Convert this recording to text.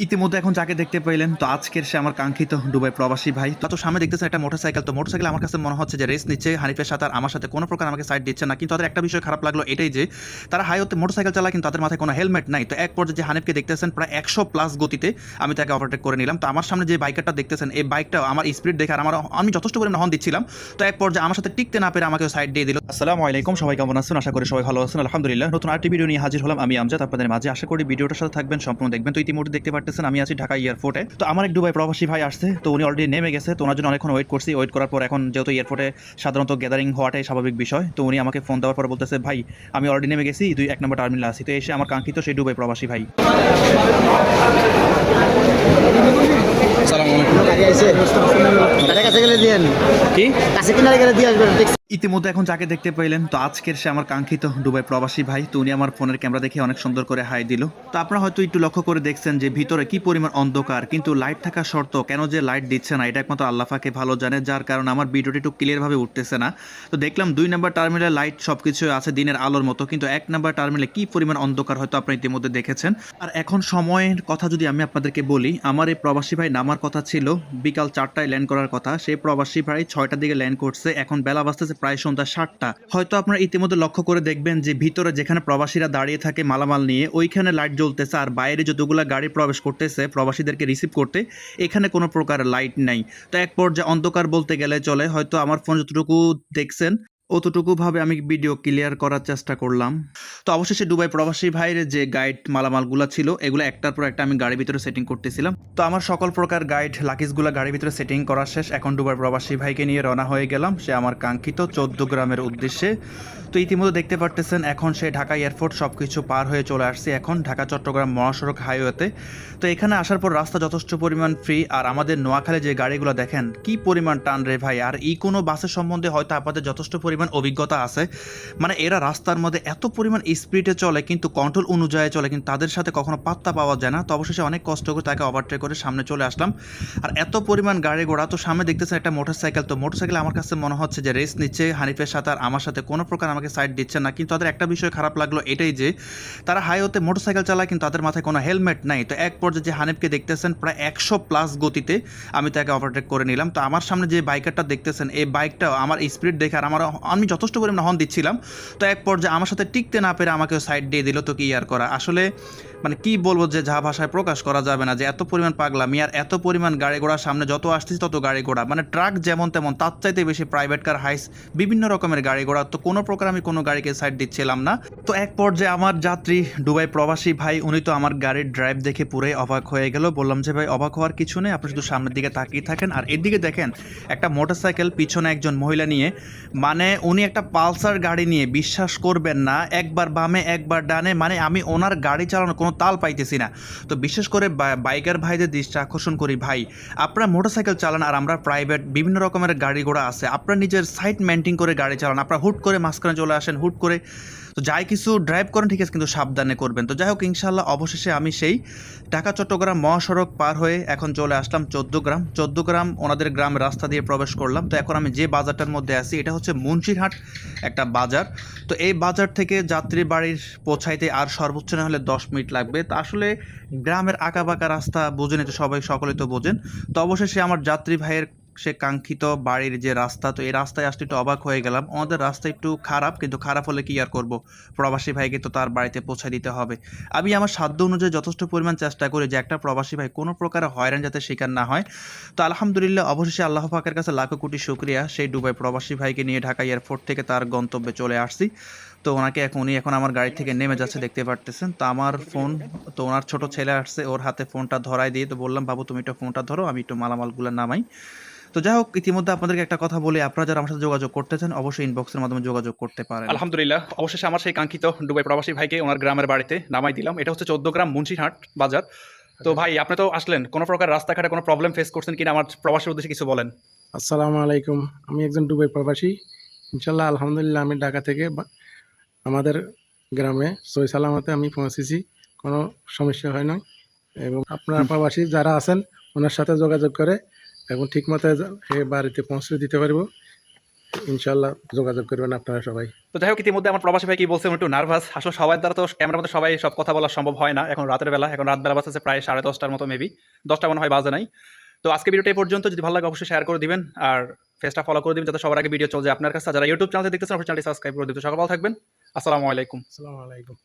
ইতিমধ্যে এখন যাকে দেখতে পেলেন তো আজকের সে আমার কাঙ্ক্ষিত দুবাই প্রবাসী ভাই। তো সামনে দেখতেছেন একটা মোটরসাইকেল। তো মোটরসাইকেল আমার কাছে মনে হচ্ছে যে রেস নিচ্ছে হানিফের সাথে, আর আমার সাথে কোনো প্রকার আমাকে সাইড দিচ্ছে না। কিন্তু তাদের একটা বিষয় খারাপ লাগলো এটাই যে তারা হাইওয়েতে মোটরসাইকেল চালায় কিন্তু তাদের মাথায় কোনো হেলমেট নাই। তো এক পর্যায়ে যে হানিফকে দেখতেছেন প্রায় 100+ গতিতে আমি তাকে ওভারটেক করে নিলাম। তো আমার সামনে যে বাইকারটা দেখতেছেন এই বাইকটা আমার স্পিড দেখে আর আমি যথেষ্ট পরিমাণে হর্ন দিচ্ছিলাম। তো এক পর্যায়ে আমার সাথে টিকতে না পেরে আমাকে সাইড দিয়ে দিল। আসসালামু আলাইকুম, সবাই কেমন আছেন? আশা করি সবাই ভালো আছেন। আলহামদুলিল্লাহ, নতুন আরেকটি ভিডিও নিয়ে হাজির হলাম আমি আমজাদ আপনাদের মাঝে। আশা করি ভিডিওটার সাথে থাকবেন, সম্পূর্ণ দেখবেন। তো ইতিমধ্যে দেখতে পাচ্ছেন আমি আছি ঢাকা এয়ারপোর্টে। তো আমার এক দুবাই প্রবাসী ভাই আসছে, তো উনি অলরেডি নেমে গেছে। তো ওনার জন্য অনেকক্ষণ ওয়েট করছি। ওয়েট করার পর এখন যেহেতু এয়ারপোর্টে সাধারণত গ্যাদারিং হওয়াটাই স্বাভাবিক বিষয়, তো উনি আমাকে ফোন দেওয়ার পর বলতেছে ভাই আমি অলরেডি নেমে গেছি, 1 নম্বর টার্মিনালে আছি। তো এসে আমার কাঙ্ক্ষিত সেই দুবাই প্রবাসী ভাই। ইতিমধ্যে এখন যাকে দেখতে পেলেন তো আজকের সে আমার কাঙ্ক্ষিত দুবাই প্রবাসী ভাই। তো উনি আমার ফোনের ক্যামেরা দেখে অনেক সুন্দর করে হাই দিল। তো আপনারা হয়তো একটু লক্ষ্য করে দেখছেন যে ভিতরে কি পরিমাণ অন্ধকার, কিন্তু লাইট থাকা সত্ত্বেও কেন যে লাইট দিচ্ছে না এটা একমাত্র আল্লাহ পাকে ভালো জানে, যার কারণে আমার ভিডিওটি একটু ক্লিয়ারভাবে উঠতেছে না। তো দেখলাম 2 নম্বর টার্মিনালে লাইট সবকিছু আছে দিনের আলোর মতো, কিন্তু 1 নম্বর টার্মিনালে কি পরিমাণ অন্ধকার হয়তো আপনারা ইতিমধ্যে দেখেছেন। আর এখন সময়ের কথা যদি আমি আপনাদেরকে বলি, আমার এই প্রবাসী ভাই নামার কথা ছিল বিকাল 4টায় ল্যান্ড করার কথা। সেই প্রবাসী ভাই 6টার দিকে ল্যান্ড করছে, এখন বেলা বাজতেছে প্রায় সন্ধ্যা 7টা। হয়তো আপনারা ইতিমধ্যে লক্ষ্য করে দেখবেন যে ভিতরে যেখানে প্রবাসীরা দাঁড়িয়ে থাকে মালামাল নিয়ে ওইখানে লাইট জ্বলতেছে, আর বাইরে যতগুলা গাড়ি প্রবেশ করতেছে প্রবাসীদেরকে রিসিভ করতে এখানে কোনো প্রকার লাইট নাই। তো এক পর্যায়ে অন্ধকার বলতে গেলে চলে। হয়তো আমার ফোন যতটুকু দেখছেন অতটুকু ভাবে আমি ভিডিও ক্লিয়ার করার চেষ্টা করলাম। তো অবশেষে দুবাই প্রবাসী ভাইয়ের যে গাইড মালামালগুলো ছিল এগুলো একটার পর একটা আমি গাড়ির ভিতরে সেটিং করতেছিলাম। তো আমার সকল প্রকার গাইড লাকিজগুলো গাড়ির ভিতরে সেটিং করা শেষ। এখন দুবাই প্রবাসী ভাইকে নিয়ে রওনা হয়ে গেলাম সে আমার কাঙ্ক্ষিত 14 গ্রামের উদ্দেশ্যে। তো ইতিমধ্যে দেখতে পারতেছেন এখন সে ঢাকা এয়ারপোর্ট সব কিছু পার হয়ে চলে আসছে এখন ঢাকা চট্টগ্রাম মহাসড়ক হাইওয়েতে। তো এখানে আসার পর রাস্তা যথেষ্ট পরিমাণ ফ্রি, আর আমাদের নোয়াখালী যে গাড়িগুলো দেখেন কি পরিমাণ টান রে ভাই। আর কোনো বাসের সম্বন্ধে হয়তো আপনাদের যথেষ্ট পরিমাণ অভিজ্ঞতা আছে, মানে এরা রাস্তার মধ্যে এত পরিমাণ স্পিডে চলে কিন্তু কন্ট্রোল অনুযায়ী চলে, কিন্তু তাদের সাথে কখনো পাত্তা পাওয়া যায় না। তো অবশেষে অনেক কষ্ট করে তাকে ওভারটেক করে সামনে চলে আসলাম। আর এত পরিমাণ গাড়ি ঘোড়া, তো সামনে দেখতেছেন একটা মোটরসাইকেল। তো মোটরসাইকেল আমার কাছে মনে হচ্ছে যে রেস নিচ্ছে হানিফের সাথে, আর আমার সাথে কোনো প্রকার আমাকে সাইড দিচ্ছে না। কিন্তু তাদের একটা বিষয় খারাপ লাগলো এটাই যে তারা হাইওয়েতে মোটরসাইকেল চালায় কিন্তু তাদের মাথায় কোনো হেলমেট নাই। তো এক পর্যায়ে যে হানিফকে দেখতেছেন প্রায় 100+ গতিতে আমি তাকে ওভারটেক করে নিলাম। তো আমার সামনে যে বাইকারটা দেখতেছেন এই বাইকটাও আমার স্পিড দেখে আর আমি যথেষ্ট পরিমাণে হর্ন দিচ্ছিলাম। তো এক পর্যায়ে আমার সাথে টিকতে না পেরে আমাকে সাইড দিয়ে দিল। তো কি আর করা, আসলে মানে কি বলবো যে যা ভাষায় প্রকাশ করা যাবে না, যে এত পরিমাণ পাগলামি আর এত পরিমাণ গাড়ি ঘোড়া সামনে যত আসতেছি তত গাড়ি ঘোড়া, মানে ট্রাক যেমন তেমন তার চাইতে বেশি প্রাইভেট কার হাইস বিভিন্ন রকমের গাড়ি ঘোড়া। তো কোনো প্রকার আমি কোনো গাড়িকে সাইড দিচ্ছিলাম না। তো এক পর্যায়ে আমার যাত্রী দুবাই প্রবাসী ভাই উনি তো আমার গাড়ির ড্রাইভ দেখে পুরোই অবাক হয়ে গেল। বললাম যে ভাই অবাক হওয়ার কিছু নেই, আপনি শুধু সামনের দিকে তাকিয়ে থাকেন। আর এদিকে দেখেন একটা মোটরসাইকেল পিছনে একজন মহিলা নিয়ে, মানে উনি একটা পালসার গাড়ি নিয়ে, বিশ্বাস করবেন না একবার বামে একবার ডানে, মানে আমি ওনার গাড়ি চালানোর কোনো তাল পাইতেছি না। তো বিশেষ করে বাইকার ভাইদের দৃষ্টি আকর্ষণ করি, ভাই আপনারা মোটরসাইকেল চালান আর আমরা প্রাইভেট বিভিন্ন রকমের গাড়ি ঘোড়া আছে, আপনারা নিজের সাইড মেনটেন করে গাড়ি চালান। আপনারা হুট করে মাঝখানে চলে আসেন হুট করে, তো যাই কিছু ড্রাইভ করেন ঠিক আছে কিন্তু সাবধানে করবেন। তো যাই হোক ইনশাল্লাহ অবশেষে আমি সেই ঢাকা চট্টগ্রাম মহাসড়ক পার হয়ে এখন চলে আসলাম 14 গ্রাম ওনাদের গ্রামের রাস্তা দিয়ে প্রবেশ করলাম। তো এখন আমি যে বাজারটার মধ্যে আছি এটা হচ্ছে মুন্সিরহাট একটা বাজার। তো এই বাজার থেকে যাত্রী বাড়ির পৌঁছাইতে আর সর্বোচ্চ না হলে 10 মিনিট লাগবে। তো আসলে গ্রামের আঁকাবাঁকা রাস্তা বোঝেন, তো সবাই সকলে তো বোঝেন। তো অবশেষে আমার যাত্রী ভাইয়ের সে কাঙ্ক্ষিত বাড়ির যে রাস্তা, তো এই রাস্তায় আসতে একটু অবাক হয়ে গেলাম। আমাদের রাস্তা একটু খারাপ, কিন্তু খারাপ হলে কি আর করব, প্রবাসী ভাইকে তো তার বাড়িতে পৌঁছে দিতে হবে। আমি আমার সাধ্য অনুযায়ী যথেষ্ট পরিমাণ চেষ্টা করি যে একটা প্রবাসী ভাই কোনো প্রকার হয়রান যাতে শিকার না হয়। তো আলহামদুলিল্লাহ অবশেষে আল্লাহ পাকের কাছে লাখো কোটি শুকরিয়া, সেই দুবাই প্রবাসী ভাইকে নিয়ে ঢাকা এয়ারপোর্ট থেকে তার গন্তব্যে চলে আসছি। তো উনি এখন আমার গাড়ি থেকে নেমে যাচ্ছে দেখতে পারতেছেন। তো আমার ফোন, তো ওনার ছোট ছেলে আসছে ওর হাতে ফোনটা ধরাই দিয়ে তো বললাম বাবু তুমি একটু ফোনটা ধরো আমি একটু মালামালগুলো নামাই। তো যাই হোক ইতিমধ্যে আপনাদেরকে একটা কথা বলি, আপনারা যারা আমার সাথে যোগাযোগ করতে চান অবশ্যই ইনবক্সের মাধ্যমে যোগাযোগ করতে পারেন। আলহামদুলিল্লাহ অবশেষে আমার সেই কাঙ্ক্ষিত দুবাই প্রবাসী ভাইকে ওনার গ্রামের বাড়িতে নামাই দিলাম। এটা হচ্ছে 14 গ্রাম মুন্সিরহাট বাজার। তো ভাই আপনি তো আসলেন, কোনো প্রকার রাস্তাঘাটে কোনো প্রবলেম ফেস করছেন কিনা আমার প্রবাসীর উদ্দেশ্যে কিছু বলেন। আসসালামু আলাইকুম। আমি একজন দুবাই প্রবাসী। ইনশাল্লাহ আলহামদুলিল্লাহ আমি ঢাকা থেকে আমাদের গ্রামে সই সালামতে আমি পৌঁছেছি, কোনো সমস্যা হয় না। এবং আপনার প্রবাসী যারা আছেন ওনার সাথে যোগাযোগ করে এবং ঠিকমতো বাড়িতে পৌঁছে দিতে পারবো। ইনশাল্লাহ যোগাযোগ করবেন আপনারা সবাই। তো যাই হোক, ইতিমধ্যে আমার প্রবাসী ভাই কি বলছে, আমি একটু নার্ভাস। আসলে সবার দ্বারা তো ক্যামেরার মধ্যে সবাই সব কথা বলা সম্ভব হয় না। এখন রাতের বেলা, এখন রাত বেলা বাজতেছে প্রায় 10:30টার মতো, মেবি 10টা মনে হয় বাজে নাই। তো আজকে ভিডিওটা এই পর্যন্ত। যদি ভালো লাগে অবশ্যই শেয়ার করে দিবেন, আর পেজটা ফলো করে দিবেন যাতে সবার আগে ভিডিও চলে যায় আপনার কাছে। যারা ইউটিউব চ্যানেলে দেখতেছেন অবশ্যই চ্যানেলটি সাবস্ক্রাইব করে দিবেন। সকাল ভালো থাকবেন। আসসালামু আলাইকুম। আসসালামু আলাইকুম।